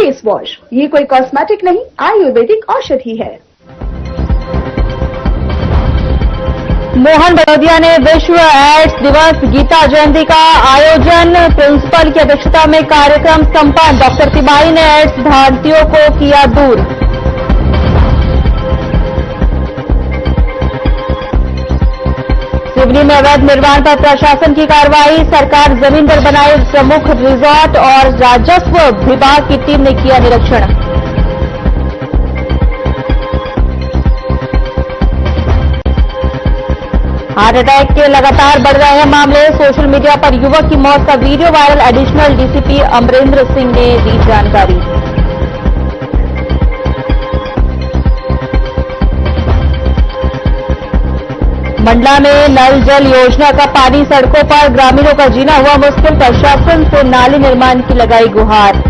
Face wash, ये कोई cosmetic नहीं, आयुर्वेदिक औषधि है। मोहन बड़ौदिया ने विश्व एड्स दिवस गीता जयंती का आयोजन, प्रिंसिपल की अध्यक्षता में कार्यक्रम संपन्न। डॉक्टर तिवारी ने एड्स भ्रांतियों को किया दूर। सिवनी में अवैध निर्माण पर प्रशासन की कार्रवाई, सरकार जमीन पर बनाए प्रमुख रिजॉर्ट और राजस्व विभाग की टीम ने किया निरीक्षण। हार्ट अटैक के लगातार बढ़ रहे हैं मामले, सोशल मीडिया पर युवक की मौत का video viral. Additional DCP Amrendra Singh ने दी जानकारी। मंडला में नल जल योजना का पानी सड़कों पर, ग्रामीणों का जीना हुआ मुश्किल। प्रशासन से नाली निर्माण की लगाई गुहार।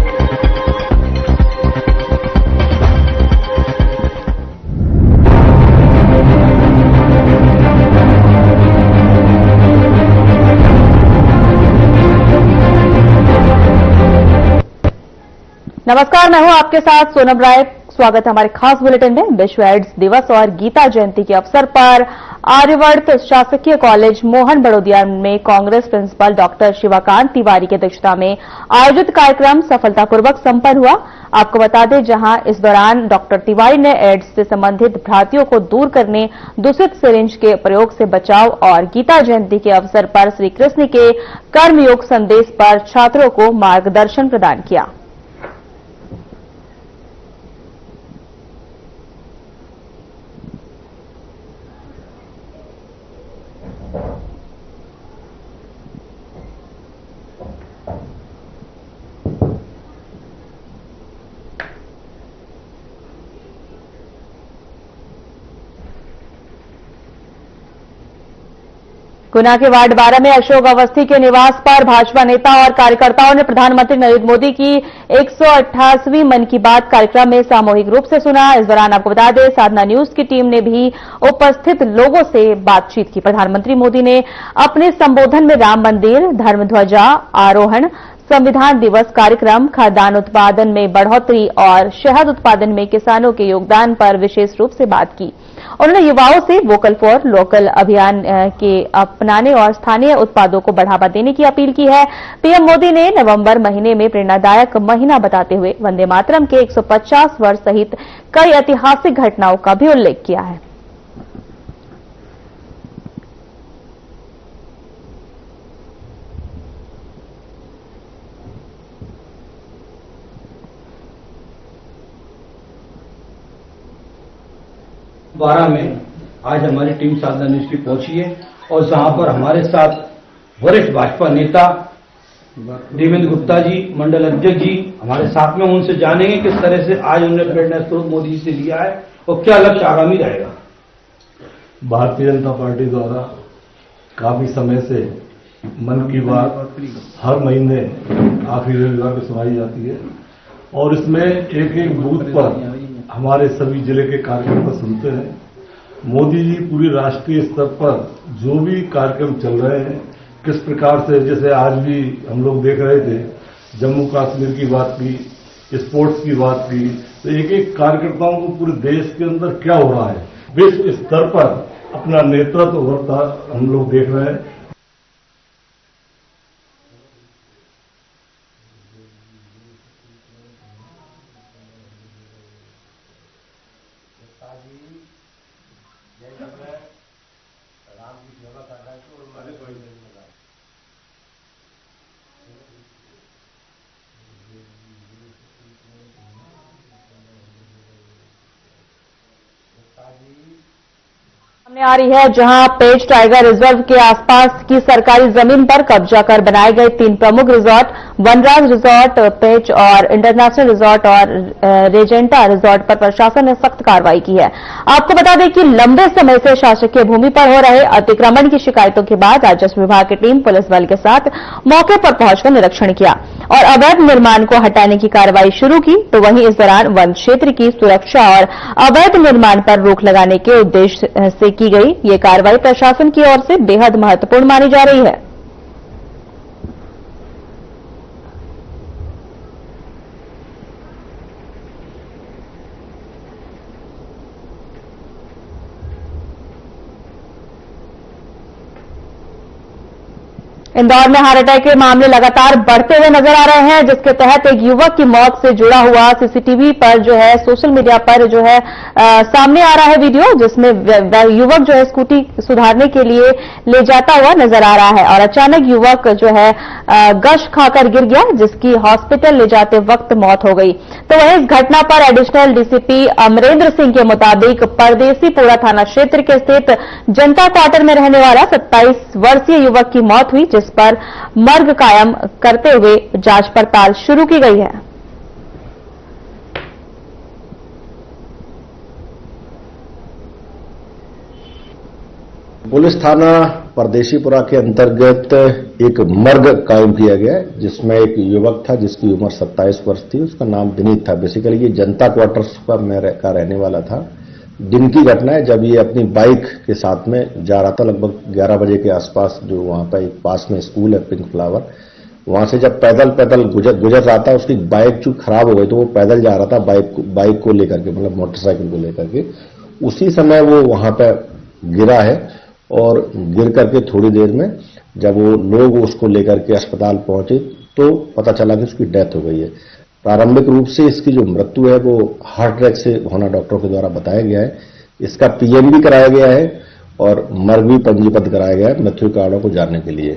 नमस्कार, मैं हूं आपके साथ सोनम राय। स्वागत है हमारे खास बुलेटिन में। विश्व एड्स दिवस और गीता जयंती के अवसर पर आर्यवर्त शासकीय कॉलेज मोहन बड़ौदिया में कांग्रेस प्रिंसिपल डॉक्टर शिवाकांत तिवारी की अध्यक्षता में आयोजित कार्यक्रम सफलतापूर्वक संपन्न हुआ। आपको बता दें, जहां इस दौरान डॉक्टर तिवारी ने एड्स से संबंधित भ्रांतियों को दूर करने, दूषित सिरिंज के प्रयोग से बचाव और गीता जयंती के अवसर पर श्री कृष्ण के कर्मयोग संदेश पर छात्रों को मार्गदर्शन प्रदान किया। गुना के वार्ड 12 में अशोक अवस्थी के निवास पर भाजपा नेता और कार्यकर्ताओं ने प्रधानमंत्री नरेंद्र मोदी की 188वीं मन की बात कार्यक्रम में सामूहिक रूप से सुना। इस दौरान आपको बता दें, साधना न्यूज की टीम ने भी उपस्थित लोगों से बातचीत की। प्रधानमंत्री मोदी ने अपने संबोधन में राम मंदिर, धर्म ध्वजा आरोहण, संविधान दिवस कार्यक्रम, खाद्यान्न उत्पादन में बढ़ोतरी और शहद उत्पादन में किसानों के योगदान पर विशेष रूप से बात की। उन्होंने युवाओं से वोकल फॉर लोकल अभियान के अपनाने और स्थानीय उत्पादों को बढ़ावा देने की अपील की है। पीएम मोदी ने नवंबर महीने में प्रेरणादायक महीना बताते हुए वंदे मातरम के 150 वर्ष सहित कई ऐतिहासिक घटनाओं का भी उल्लेख किया है। बारह में आज हमारी टीम साधना न्यूज की पहुंची है और जहां पर हमारे साथ वरिष्ठ भाजपा नेता देवेंद्र गुप्ता जी, मंडल अध्यक्ष जी हमारे साथ में, उनसे जानेंगे किस तरह से आज उन्होंने प्रेरणा स्रोत मोदी जी से लिया है और क्या लक्ष्य आगामी रहेगा। भारतीय जनता पार्टी द्वारा काफी समय से मन की बात हर महीने आखिरी रविवार को सुनाई जाती है और इसमें एक एक बूथ पर हमारे सभी जिले के कार्यकर्ता सुनते हैं। मोदी जी पूरी राष्ट्रीय स्तर पर जो भी कार्यक्रम चल रहे हैं, किस प्रकार से, जैसे आज भी हम लोग देख रहे थे, जम्मू कश्मीर की बात की, स्पोर्ट्स की बात की, तो एक एक कार्यकर्ताओं को पूरे देश के अंदर क्या हो रहा है, विश्व स्तर पर अपना नेतृत्व होता हम लोग देख रहे हैं। सामने आ रही है, जहां पेज टाइगर रिजर्व के आसपास की सरकारी जमीन पर कब्जा कर बनाए गए 3 प्रमुख रिजॉर्ट, वनराज रिजॉर्ट, पेज और इंटरनेशनल रिजॉर्ट और रेजेंटा रिजॉर्ट पर प्रशासन ने सख्त कार्रवाई की है। आपको बता दें कि लंबे समय से शासकीय भूमि पर हो रहे अतिक्रमण की शिकायतों के बाद राजस्व विभाग की टीम पुलिस बल के साथ मौके पर पहुंचकर निरीक्षण किया और अवैध निर्माण को हटाने की कार्रवाई शुरू की। तो वहीं इस दौरान वन क्षेत्र की सुरक्षा और अवैध निर्माण पर रोक लगाने के उद्देश्य से की गई ये कार्रवाई प्रशासन की ओर से बेहद महत्वपूर्ण मानी जा रही है। इंदौर में हार्ट अटैक के मामले लगातार बढ़ते हुए नजर आ रहे हैं, जिसके तहत एक युवक की मौत से जुड़ा हुआ सीसीटीवी पर जो है सोशल मीडिया पर जो है सामने आ रहा है वीडियो, जिसमें युवक जो है स्कूटी सुधारने के लिए ले जाता हुआ नजर आ रहा है और अचानक युवक जो है गश खाकर गिर गया, जिसकी हॉस्पिटल ले जाते वक्त मौत हो गई। तो वहीं इस घटना पर एडिशनल डीसीपी अमरेंद्र सिंह के मुताबिक परदेसीपुरा थाना क्षेत्र के स्थित जनता क्वार्टर में रहने वाला 27 वर्षीय युवक की मौत हुई, जिस पर मर्ग कायम करते हुए जांच पड़ताल शुरू की गई है। पुलिस थाना परदेशीपुरा के अंतर्गत एक मर्ग कायम किया गया है, जिसमें एक युवक था जिसकी उम्र 27 वर्ष थी। उसका नाम विनीत था। बेसिकली ये जनता क्वार्टर्स पर का रहने वाला था। दिन की घटना है, जब ये अपनी बाइक के साथ में जा रहा था, लगभग 11 बजे के आसपास, जो वहां पर एक पास में स्कूल है पिंक फ्लावर, वहां से जब पैदल गुजर रहा था, उसकी बाइक जो खराब हो गई तो वो पैदल जा रहा था बाइक को लेकर के, मतलब मोटरसाइकिल को लेकर के। उसी समय वो वहां पर गिरा है और गिर करके थोड़ी देर में जब वो लोग उसको लेकर के अस्पताल पहुंचे तो पता चला कि उसकी डेथ हो गई है। प्रारंभिक रूप से इसकी जो मृत्यु है वो हार्ट अटैक से होना डॉक्टरों के द्वारा बताया गया है। इसका पीएम भी कराया गया है और मर्ग भी पंजीबद्ध कराया गया है मृत्यु कारणों को जानने के लिए।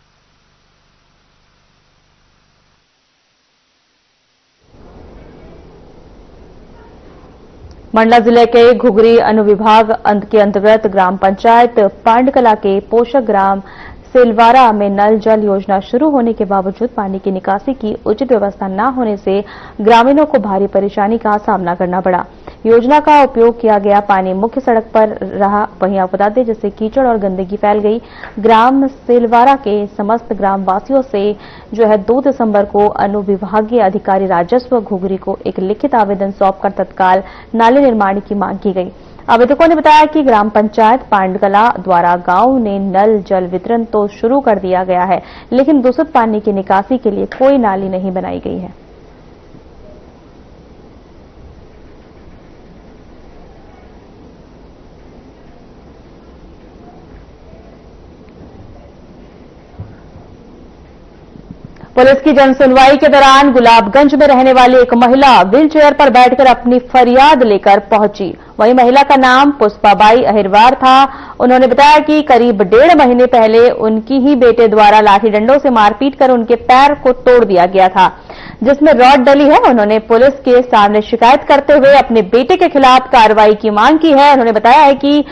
मंडला जिले के घुघरी अनुविभाग के अंतर्गत ग्राम पंचायत पांडकला के पोषक ग्राम सिलवारा में नल जल योजना शुरू होने के बावजूद पानी की निकासी की उचित व्यवस्था न होने से ग्रामीणों को भारी परेशानी का सामना करना पड़ा। योजना का उपयोग किया गया पानी मुख्य सड़क पर रहा। वहीं आपको बता दें, जिससे कीचड़ और गंदगी फैल गई। ग्राम सिलवारा के समस्त ग्रामवासियों से जो है 2 दिसंबर को अनुविभागीय अधिकारी राजस्व घुघरी को एक लिखित आवेदन सौंपकर तत्काल नाले निर्माण की मांग की गई। आवेदकों ने बताया कि ग्राम पंचायत पांडकला द्वारा गांव ने नल जल वितरण तो शुरू कर दिया गया है, लेकिन दूषित पानी की निकासी के लिए कोई नाली नहीं बनाई गई है। पुलिस की जनसुनवाई के दौरान गुलाबगंज में रहने वाली एक महिला व्हीलचेयर पर बैठकर अपनी फरियाद लेकर पहुंची। वहीं महिला का नाम पुष्पाबाई अहिरवार था। उन्होंने बताया कि करीब 1.5 महीने पहले उनकी ही बेटे द्वारा लाठी डंडों से मारपीट कर उनके पैर को तोड़ दिया गया था, जिसमें रॉड डली है। उन्होंने पुलिस के सामने शिकायत करते हुए अपने बेटे के खिलाफ कार्रवाई की मांग की है। उन्होंने बताया है कि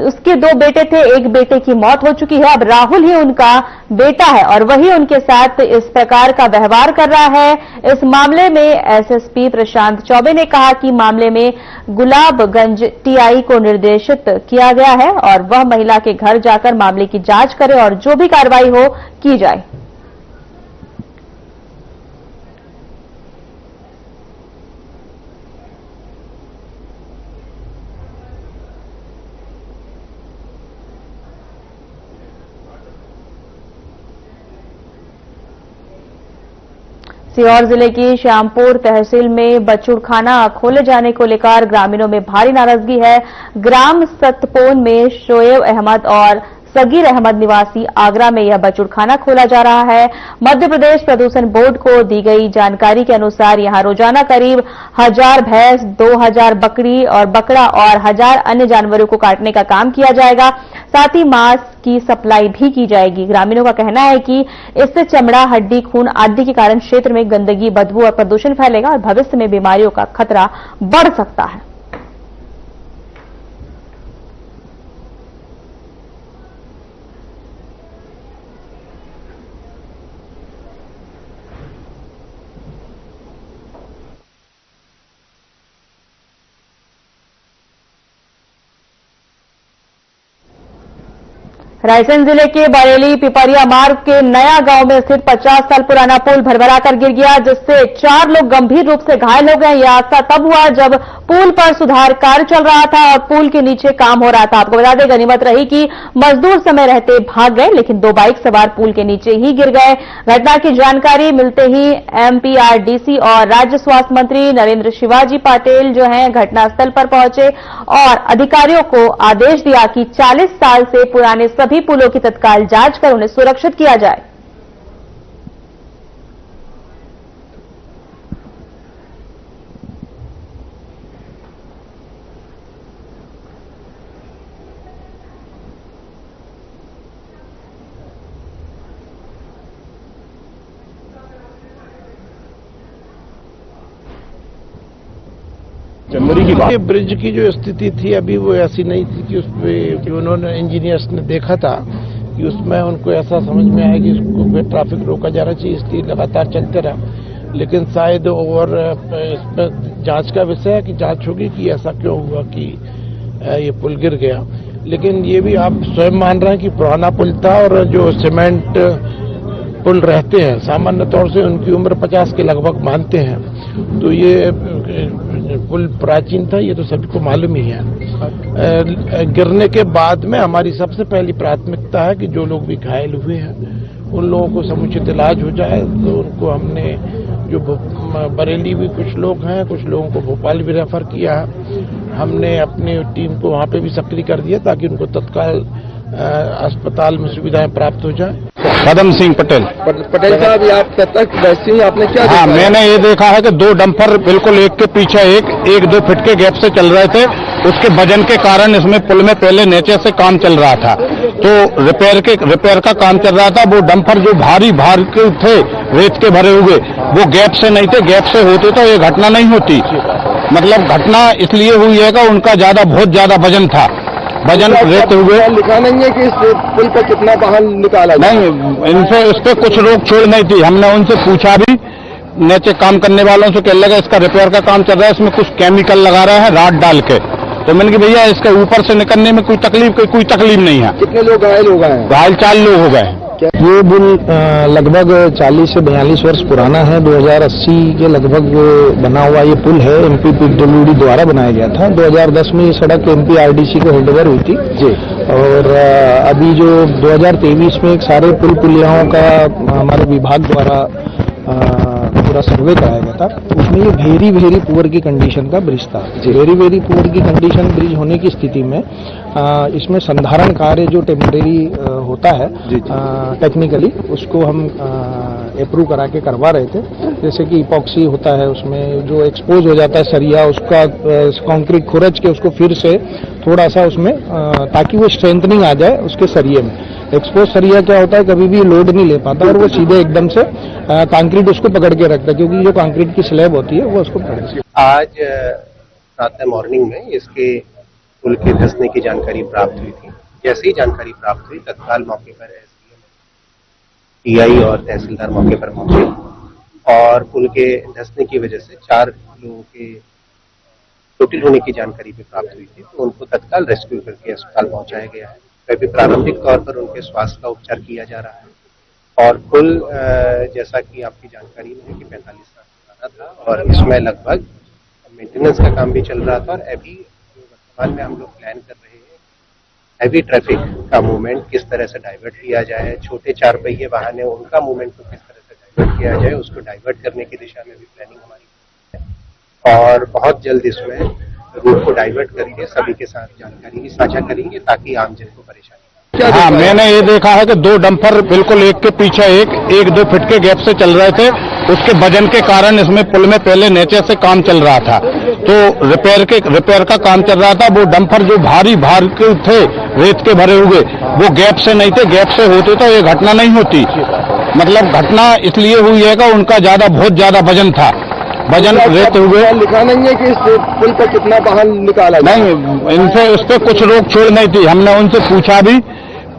उसके 2 बेटे थे, एक बेटे की मौत हो चुकी है, अब राहुल ही उनका बेटा है और वही उनके साथ इस प्रकार का व्यवहार कर रहा है। इस मामले में एसएसपी प्रशांत चौबे ने कहा कि मामले में गुलाबगंज टीआई को निर्देशित किया गया है और वह महिला के घर जाकर मामले की जांच करे और जो भी कार्रवाई हो की जाए। सीहोर जिले की श्यामपुर तहसील में बचूड़खाना खोले जाने को लेकर ग्रामीणों में भारी नाराजगी है। ग्राम सतपोन में शोएब अहमद और सगीर अहमद निवासी आगरा में यह बचूड़खाना खोला जा रहा है। मध्य प्रदेश प्रदूषण बोर्ड को दी गई जानकारी के अनुसार यहां रोजाना करीब 1000 भैंस, 2000 बकरी और बकरा और 1000 अन्य जानवरों को काटने का काम किया जाएगा। साथ ही मांस की सप्लाई भी की जाएगी। ग्रामीणों का कहना है कि इससे चमड़ा, हड्डी, खून आदि के कारण क्षेत्र में गंदगी, बदबू और प्रदूषण फैलेगा और भविष्य में बीमारियों का खतरा बढ़ सकता है। रायसेन जिले के बरेली पिपरिया मार्ग के नया गांव में स्थित 50 साल पुराना पुल भरभराकर गिर गया, जिससे 4 लोग गंभीर रूप से घायल हो गए। यह हादसा तब हुआ जब पुल पर सुधार कार्य चल रहा था और पुल के नीचे काम हो रहा था। आपको बता दें, गनीमत रही कि मजदूर समय रहते भाग गए, लेकिन 2 बाइक सवार पुल के नीचे ही गिर गए। घटना की जानकारी मिलते ही एमपीआरडीसी और राज्य स्वास्थ्य मंत्री नरेंद्र शिवाजी पाटिल जो हैं घटनास्थल पर पहुंचे और अधिकारियों को आदेश दिया कि 40 साल से पुराने सभी पुलों की तत्काल जांच कर उन्हें सुरक्षित किया जाए। जनवरी की बात। ब्रिज की जो स्थिति थी अभी वो ऐसी नहीं थी कि उसमें जो उन्होंने इंजीनियर्स ने देखा था कि उसमें उनको ऐसा समझ में आया कि इसको फिर ट्रैफिक रोका जाना चाहिए, इसलिए लगातार चलते रहा। लेकिन शायद और इसमें जांच का विषय है कि जांच होगी कि ऐसा क्यों हुआ कि ये पुल गिर गया। लेकिन ये भी आप स्वयं मान रहे हैं कि पुराना पुल था और जो सीमेंट पुल रहते हैं सामान्य तौर से उनकी उम्र 50 के लगभग मानते हैं, तो ये पुल प्राचीन था, ये तो सभी को मालूम ही है। गिरने के बाद में हमारी सबसे पहली प्राथमिकता है कि जो लोग भी घायल हुए हैं उन लोगों को समुचित इलाज हो जाए। तो उनको हमने जो बरेली भी कुछ लोग हैं, कुछ लोगों को भोपाल भी रेफर किया है। हमने अपनी टीम को वहाँ पे भी सक्रिय कर दिया ताकि उनको तत्काल अस्पताल में सुविधाएं प्राप्त हो जाए। पदम सिंह पटेल साहब, आप तक वैसे ही आपने क्या हाँ, मैंने ये देखा है कि दो डंपर बिल्कुल एक के पीछे एक 2 फीट के गैप से चल रहे थे। उसके वजन के कारण इसमें पुल में पहले नीचे से काम चल रहा था, तो रिपेयर का काम चल रहा था। वो डंपर जो भारी के थे रेत के भरे हुए, वो गैप से नहीं थे। गैप से होते तो ये घटना नहीं होती। मतलब घटना इसलिए हुई है कि उनका बहुत ज्यादा वजन था। वजन रहते हुए लिखा नहीं है कि इस पुल पर कितना वाहन निकाला नहीं, इनसे इस पे कुछ रोक छोड़ नहीं थी। हमने उनसे पूछा भी, नीचे काम करने वालों से, कहने लगा इसका रिपेयर का काम चल रहा है, इसमें कुछ केमिकल लगा रहा है रात डाल के। तो मैंने कहा भैया इसके ऊपर से निकलने में कोई तकलीफ नहीं है। कितने लोग घायल हो गए हैं? घायल 4 लोग हो गए। ये पुल लगभग 40 से 42 वर्ष पुराना है। 2080 के लगभग बना हुआ ये पुल है। MPPWD द्वारा बनाया गया था। 2010 में ये सड़क MPRDC को हैंडओवर हुई थी जी। और अभी जो 2023 में एक सारे पुल पुलियाओं का हमारे विभाग द्वारा पूरा सर्वे कराया गया था। उसमें ये वेरी पुअर की कंडीशन का ब्रिज था। वेरी पुअर की कंडीशन ब्रिज होने की स्थिति में इसमें संधारण कार्य जो टेम्परेरी होता है टेक्निकली, उसको हम अप्रूव करा के करवा रहे थे। जैसे कि इपॉक्सी होता है, उसमें जो एक्सपोज हो जाता है सरिया, उसका कंक्रीट खुरच के उसको फिर से थोड़ा सा उसमें ताकि वो स्ट्रेंथनिंग आ जाए उसके सरिये में। एक्सपोज सरिया क्या होता है, कभी भी लोड नहीं ले पाता और वो सीधे एकदम से कंक्रीट उसको पकड़ के रखता है, क्योंकि जो कंक्रीट की स्लैब होती है वो उसको पकड़ती है। आज प्रातः मॉर्निंग में इसके पुल के धंसने की जानकारी प्राप्त हुई थी। जैसे ही जानकारी प्राप्त हुई तत्काल मौके पर SDM, TI और तहसीलदार मौके पर पहुंचे और पुल के धंसने की वजह से 4 लोगों के चोटिल होने की जानकारी भी प्राप्त हुई थी। तो उनको तत्काल रेस्क्यू करके अस्पताल पहुंचाया गया है। अभी प्रारंभिक तौर पर उनके स्वास्थ्य का उपचार किया जा रहा है। और पुल जैसा कि आपकी जानकारी में है कि 45 साल पुराना था और इसमें लगभग मेंटेनेंस का काम भी चल रहा था। और अभी वर्तमान में हम लोग प्लान कर रहे हैं हैवी ट्रैफिक का मूवमेंट किस तरह से डाइवर्ट किया जाए, छोटे 4 पहिए वाहन है उनका मूवमेंट को किस तरह से डाइवर्ट किया जाए, उसको डाइवर्ट करने की दिशा में भी प्लानिंग हमारी है। और बहुत जल्द इसमें रूट को डाइवर्ट करके सभी के साथ जानकारी भी साझा करेंगे ताकि आमजन को परेशानी। हाँ, मैंने ये देखा है कि 2 डंपर बिल्कुल एक के पीछे एक 2 फीट के गैप से चल रहे थे। उसके वजन के कारण इसमें पुल में पहले नीचे से काम चल रहा था, तो रिपेयर का काम चल रहा था। वो डंपर जो भारी के थे रेत के भरे हुए, वो गैप से नहीं थे। गैप से होते तो ये घटना नहीं होती। मतलब घटना इसलिए हुई है कि उनका बहुत ज्यादा वजन था। वजन रहते हुए लिखा नहीं है कि इस पुल पर कितना वाहन निकाला नहीं, इनसे इस पे कुछ रोक छोड़ नहीं थी। हमने उनसे पूछा भी,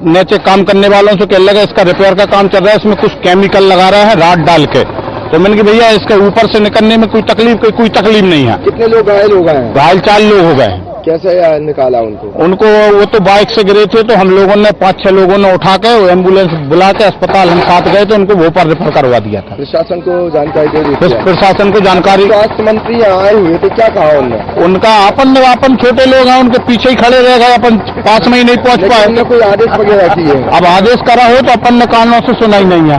नीचे काम करने वालों से, कहने लगा इसका रिपेयर का काम चल रहा है, इसमें कुछ केमिकल लगा रहा है रात डाल के। तो मैंने कहा भैया इसके ऊपर से निकलने में कोई तकलीफ नहीं है। कितने लोग घायल हो गए हैं? घायल 4 लोग हो गए। कैसे निकाला उनको? वो तो बाइक से गिरे थे, तो हम लोगों ने 5-6 लोगों ने उठा के एम्बुलेंस बुला के अस्पताल हम साथ गए, तो उनको भोपाल रेफर करवा दिया था। प्रशासन को जानकारी दे दी? प्रशासन को जानकारी। स्वास्थ्य मंत्री आए हुए थे, क्या कहा उन्होंने? उनका अपन छोटे लोग हैं, उनके पीछे ही खड़े रह गए, अपन पास में ही नहीं पहुंच पाए। कोई आदेश वगैरह किए? अब आदेश करा हो तो अपन ने कानों से सुना ही नहीं है।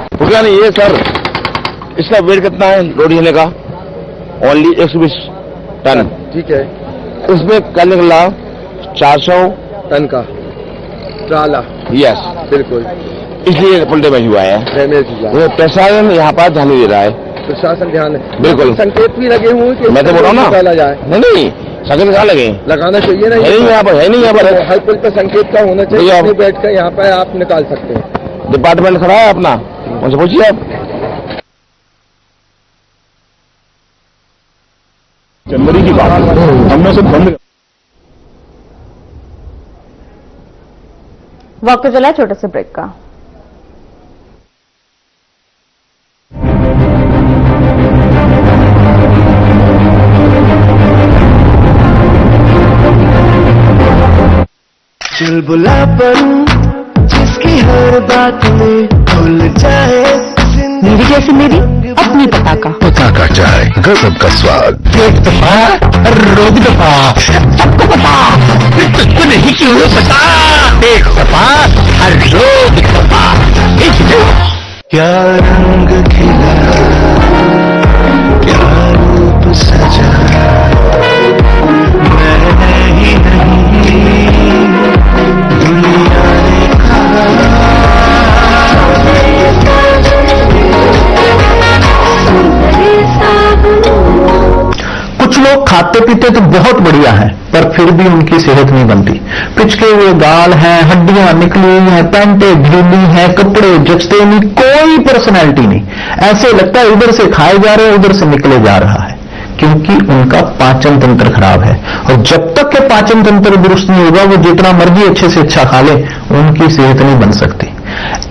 ये सर, इसका वेट कितना है लोड लेने का? Only 120 ton. ठीक है। इसमें कल निकला 400 टन का ट्राला। यस, बिल्कुल, इसलिए पुल डैमेज हुआ है। प्रशासन यहाँ पर ध्यान नहीं दे रहा है। प्रशासन ध्यान है, बिल्कुल। संकेत भी लगे हुए कि मैं तो बोल रहा हूँ ना, निकाला जाए। नहीं संकेत कहाँ लगे? लगाना चाहिए ना। है नहीं यहाँ पर हर पुल पर संकेत का होना चाहिए। बैठ कर यहाँ पर आप निकाल सकते हैं। डिपार्टमेंट खड़ा है अपना, उनसे पूछिए आप। जनवरी की बात। समय से बंद। वक्त चला है छोटे से ब्रेक का। चुलबुला बनूं जिसकी हर बात में भूल जाए मेरी जैसी मेरी अपनी पताका चाय गजब का स्वाद। एक दफा रोक दफा सबको पता तुझको नहीं क्यों पता। एक दफा हर रोक दफा क्या रंग खिला क्या रूप सजा मैंने ही नहीं दुनिया ने कहा। कुछ लोग खाते पीते तो बहुत बढ़िया हैं, पर फिर भी उनकी सेहत नहीं बनती। पिचके हुए गाल हैं, हड्डियां निकली हुई हैं, पैंटें ढीली हैं, कपड़े जचते नहीं, कोई पर्सनैलिटी नहीं। ऐसे लगता है इधर से खाए जा रहे हैं उधर से निकले जा रहा है, क्योंकि उनका पाचन तंत्र खराब है। और जब तक के पाचन तंत्र दुरुस्त नहीं होगा, वो जितना मर्जी अच्छे से अच्छा खा ले, उनकी सेहत नहीं बन सकती।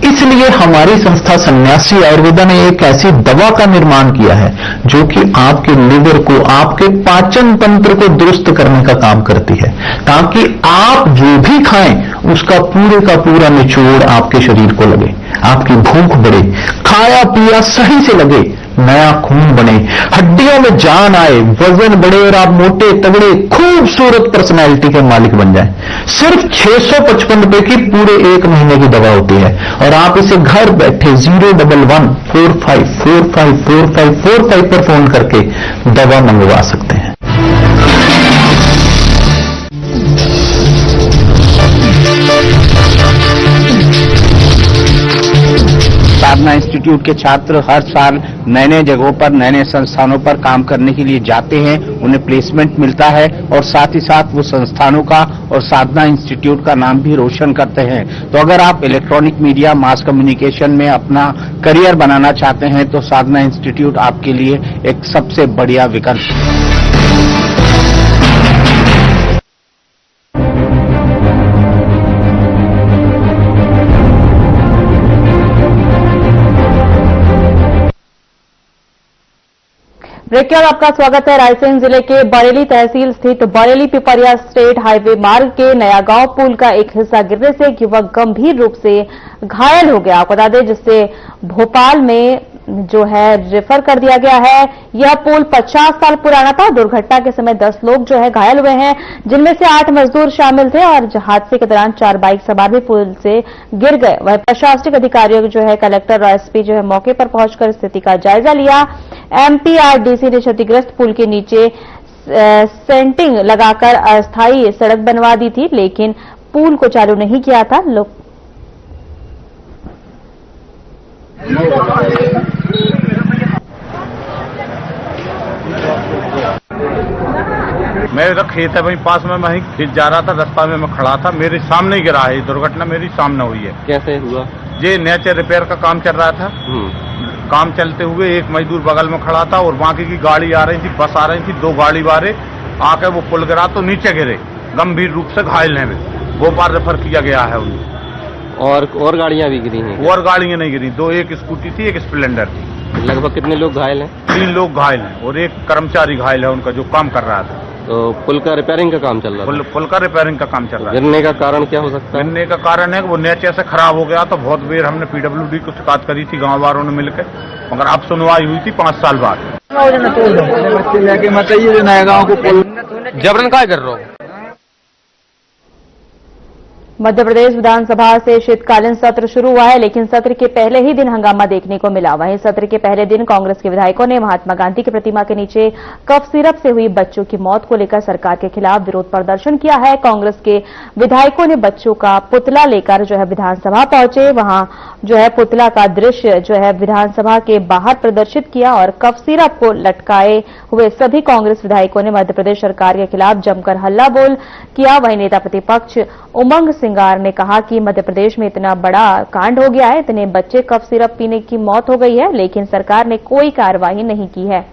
इसलिए हमारी संस्था सन्यासी आयुर्वेदा ने एक ऐसी दवा का निर्माण किया है जो कि आपके लीवर को, आपके पाचन तंत्र को दुरुस्त करने का काम करती है, ताकि आप जो भी खाएं उसका पूरे का पूरा निचोड़ आपके शरीर को लगे, आपकी भूख बढ़े, खाया पिया सही से लगे, नया खून बने, हड्डियों में जान आए, वजन बढ़े और आप मोटे तगड़े खूबसूरत पर्सनैलिटी के मालिक बन जाएं। सिर्फ 655 रुपए की पूरे 1 महीने की दवा होती है और आप इसे घर बैठे 01145454545 पर फोन करके दवा मंगवा सकते हैं। साधना इंस्टीट्यूट के छात्र हर साल नए नए जगहों पर, नए नए संस्थानों पर काम करने के लिए जाते हैं, उन्हें प्लेसमेंट मिलता है और साथ ही साथ वो संस्थानों का और साधना इंस्टीट्यूट का नाम भी रोशन करते हैं। तो अगर आप इलेक्ट्रॉनिक मीडिया, मास कम्युनिकेशन में अपना करियर बनाना चाहते हैं तो साधना इंस्टीट्यूट आपके लिए एक सबसे बढ़िया विकल्प है। ब्रेक के बाद आपका स्वागत है। रायसेन जिले के बरेली तहसील स्थित बरेली पिपरिया स्टेट हाईवे मार्ग के नया गांव पुल का एक हिस्सा गिरने से एक युवक गंभीर रूप से घायल हो गया। आपको बता दें जिससे भोपाल में जो है रेफर कर दिया गया है। यह पुल 50 साल पुराना था। दुर्घटना के समय 10 लोग जो है घायल हुए हैं, जिनमें से 8 मजदूर शामिल थे और हादसे के दौरान 4 बाइक सवार भी पुल से गिर गए। वह प्रशासनिक अधिकारियों जो है कलेक्टर और एसपी जो है मौके पर पहुंचकर स्थिति का जायजा लिया। एमपीआरडीसी ने क्षतिग्रस्त पुल के नीचे सेंटिंग लगाकर अस्थायी सड़क बनवा दी थी, लेकिन पुल को चालू नहीं किया था। मेरा खेत है वहीं पास में, मैं खेत जा रहा था, रास्ता में मैं खड़ा था, मेरे सामने ही गिरा है। दुर्घटना मेरी सामने हुई है। कैसे हुआ? ये नेचर रिपेयर का काम चल रहा था। काम चलते हुए एक मजदूर बगल में खड़ा था और बाकी की गाड़ी आ रही थी, बस आ रही थी, 2 गाड़ी वाले आके वो पुल गिरा तो नीचे गिरे, गंभीर रूप से घायल हैं। भोपाल रेफर किया गया है उन्हें। और गाड़ियां भी गिरी हैं? और गाड़ियां नहीं गिरी, 2, एक स्कूटी थी, एक स्प्लेंडर थी। लगभग कितने लोग घायल हैं? 3 लोग घायल हैं और एक कर्मचारी घायल है उनका, जो काम कर रहा था। तो पुल का रिपेयरिंग का काम चल रहा है? पुल का रिपेयरिंग का काम चल रहा है। गिरने का कारण क्या हो सकता है? गिरने का कारण है कि वो नीचे से खराब हो गया। तो बहुत देर हमने पीडब्ल्यूडी को शिकायत करी थी गांव वालों ने मिलकर, मगर अब सुनवाई हुई थी 5 साल बाद। नया गांव को जबरन काय कर रहा हूँ। मध्य प्रदेश विधानसभा से शीतकालीन सत्र शुरू हुआ है, लेकिन सत्र के पहले ही दिन हंगामा देखने को मिला। वहीं सत्र के पहले दिन कांग्रेस के विधायकों ने महात्मा गांधी की प्रतिमा के नीचे कफ सिरप से हुई बच्चों की मौत को लेकर सरकार के खिलाफ विरोध प्रदर्शन किया है। कांग्रेस के विधायकों ने बच्चों का पुतला लेकर जो है विधानसभा पहुंचे। वहां जो है पुतला का दृश्य जो है विधानसभा के बाहर प्रदर्शित किया और कफ सिरप को लटकाए हुए सभी कांग्रेस विधायकों ने मध्य प्रदेश सरकार के खिलाफ जमकर हल्ला बोल किया। वहीं नेता प्रतिपक्ष उमंग सिंगार ने कहा कि मध्य प्रदेश में इतना बड़ा कांड हो गया है, इतने बच्चे कफ सिरप पीने की मौत हो गई है, लेकिन सरकार ने कोई कार्रवाई नहीं की है।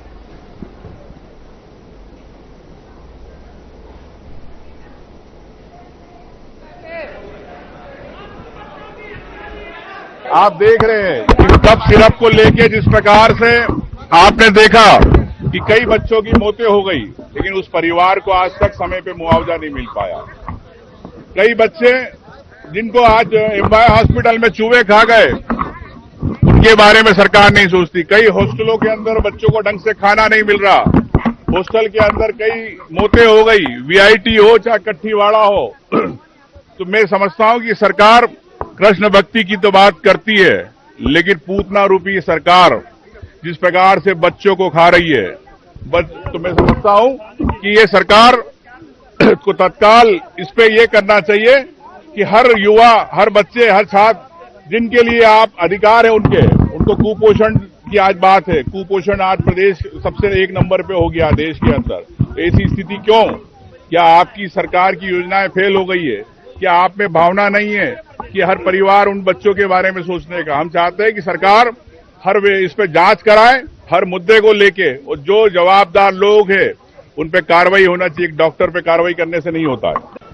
आप देख रहे हैं कि कप सिरप को लेके जिस प्रकार से आपने देखा कि कई बच्चों की मौतें हो गई, लेकिन उस परिवार को आज तक समय पे मुआवजा नहीं मिल पाया। कई बच्चे जिनको आज एम्पायर हॉस्पिटल में चूहे खा गए, उनके बारे में सरकार नहीं सोचती। कई हॉस्टलों के अंदर बच्चों को ढंग से खाना नहीं मिल रहा, हॉस्टल के अंदर कई मौतें हो गई, वीआईटी हो चाहे कट्ठीवाड़ा हो। तो मैं समझता हूं कि सरकार कृष्ण भक्ति की तो बात करती है, लेकिन पूतना रूपी सरकार जिस प्रकार से बच्चों को खा रही है, तो मैं समझता हूं कि ये सरकार को तत्काल इस पे ये करना चाहिए कि हर युवा, हर बच्चे, हर छात्र जिनके लिए आप अधिकार है उनको कुपोषण की आज बात है। कुपोषण आज प्रदेश सबसे 1 नंबर पे हो गया देश के अंदर। ऐसी स्थिति क्यों? क्या आपकी सरकार की योजनाएं फेल हो गई है? क्या आप में भावना नहीं है कि हर परिवार उन बच्चों के बारे में सोचने का? हम चाहते हैं कि सरकार हर इस पे जांच कराए, हर मुद्दे को लेके, और जो जवाबदार लोग हैं उन पे कार्रवाई होना चाहिए। एक डॉक्टर पे कार्रवाई करने से नहीं होता है।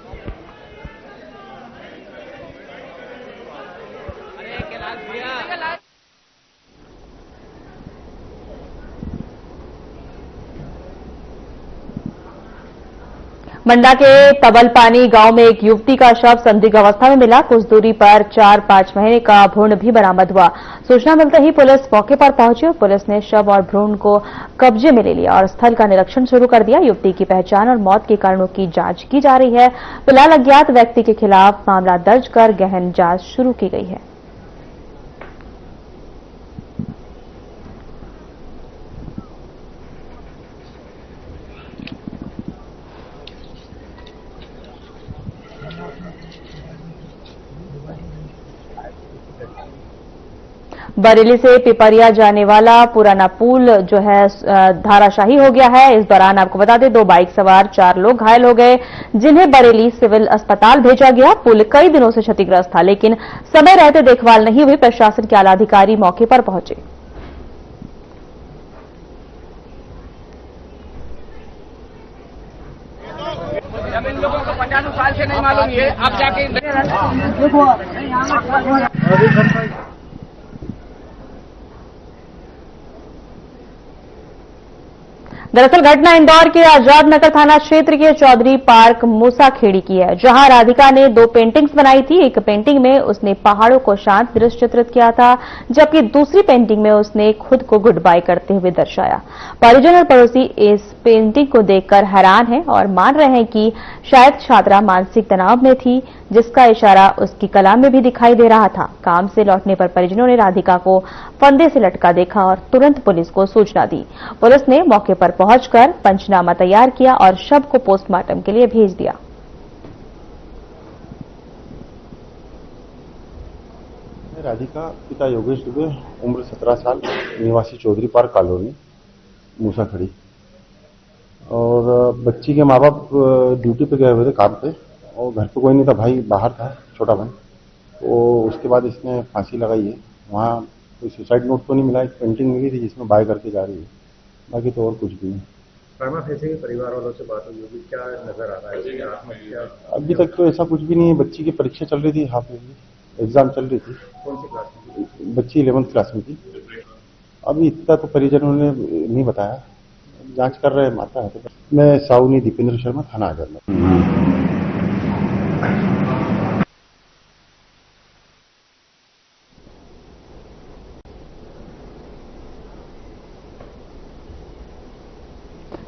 मंडला के तबलपानी गांव में एक युवती का शव संदिग्ध अवस्था में मिला। कुछ दूरी पर 4-5 महीने का भ्रूण भी बरामद हुआ। सूचना मिलते ही पुलिस मौके पर पहुंची और पुलिस ने शव और भ्रूण को कब्जे में ले लिया और स्थल का निरीक्षण शुरू कर दिया। युवती की पहचान और मौत के कारणों की जांच की जा रही है। फिलहाल अज्ञात व्यक्ति के खिलाफ मामला दर्ज कर गहन जांच शुरू की गई है। बरेली से पिपरिया जाने वाला पुराना पुल जो है धाराशाही हो गया है। इस दौरान आपको बता दें 2 बाइक सवार 4 लोग घायल हो गए, जिन्हें बरेली सिविल अस्पताल भेजा गया। पुल कई दिनों से क्षतिग्रस्त था, लेकिन समय रहते देखभाल नहीं हुई। प्रशासन के आला अधिकारी मौके पर पहुंचे। इन लोगों को 50 साल से नहीं मालूम है, अब जाके दरअसल घटना इंदौर के आजाद नगर थाना क्षेत्र के चौधरी पार्क मूसाखेड़ी की है, जहां राधिका ने 2 पेंटिंग्स बनाई थी। एक पेंटिंग में उसने पहाड़ों को शांत दृश्य चित्रित किया था, जबकि दूसरी पेंटिंग में उसने खुद को गुड बाय करते हुए दर्शाया। परिजन और पड़ोसी इस पेंटिंग को देखकर हैरान हैं और मान रहे हैं कि शायद छात्रा मानसिक तनाव में थी, जिसका इशारा उसकी कला में भी दिखाई दे रहा था। काम से लौटने पर परिजनों ने राधिका को फंदे से लटका देखा और तुरंत पुलिस को सूचना दी। पुलिस ने मौके पर पहुंचकर पंचनामा तैयार किया और शव को पोस्टमार्टम के लिए भेज दिया। राधिका पिता योगेश दुबे, उम्र 17 साल, निवासी चौधरी पार्क कॉलोनी मूसाखेड़ी। और बच्ची के माँ बाप ड्यूटी पे गए हुए थे काम पे, और घर पे कोई नहीं था, भाई बाहर था, छोटा भाई। तो उसके बाद इसने फांसी लगाई है। वहाँ कोई सुसाइड नोट तो नहीं मिला, एक पेंटिंग मिली थी जिसमें बाय करके जा रही है, बाकी तो और कुछ भी नहीं। परिवार वालों से बात हुई होगी, क्या नजर आ रहा है? आत्महत्या अभी तक तो ऐसा कुछ भी नहीं है। बच्ची की परीक्षा चल रही थी, हाफ ईयरली एग्जाम चल रही थी। कौन सी क्लास में? बच्ची 11th क्लास में थी। अभी इतना तो परिजनों ने नहीं बताया, जांच कर रहे हैं। माता है तो मैं साउनी दीपेंद्र शर्मा, थाना आजाद नगर।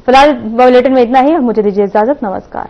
फिलहाल बुलेटिन में इतना ही। मुझे दीजिए इजाजत। नमस्कार।